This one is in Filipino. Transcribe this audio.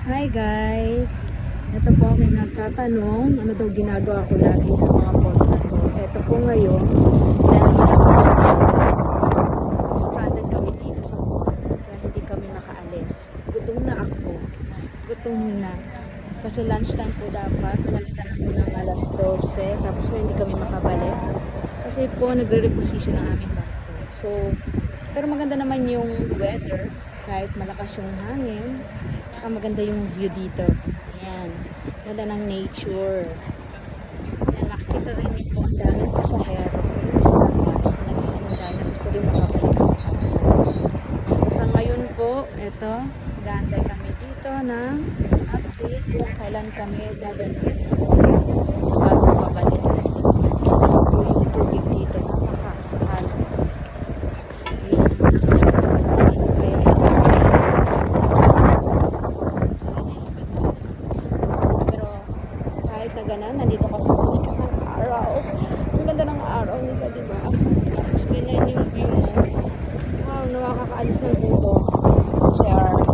Hi guys! Ito po may nagtatanong ano daw ginagawa ko lagi sa mga port na to. Ito po ngayon dahil malakas yung stranded kami dito sa port kaya hindi kami makaalis. Gutom na ako. Gutom na. Kasi lunchtime po dapat. Nalitan ako ng alas 12 tapos na hindi kami makabalik. Kasi po nagre-reposition ang aming barko. So, pero maganda naman yung weather kahit malakas yung hangin. Tsaka maganda yung view dito. Ayan. Ganda ng nature. Ayan, nakikita rin niyo po ang daming pasaheros. Dito sa labas. Nagpinanday na gusto rin makabalik sa kanila. So sa ngayon po, ito, nag-aantay kami dito ng update kung kailan kami dadalhin sa bago pabalik. Ito po yung tubig dito. Napakahalo. Ayan, nakasakasal kami. Kaya na ganun, nandito ka sa sikat ng araw. Ang ganda ng araw nila, di ba? Tapos ganyan yung view mo. Wow, nakakaalis ng buto. Share.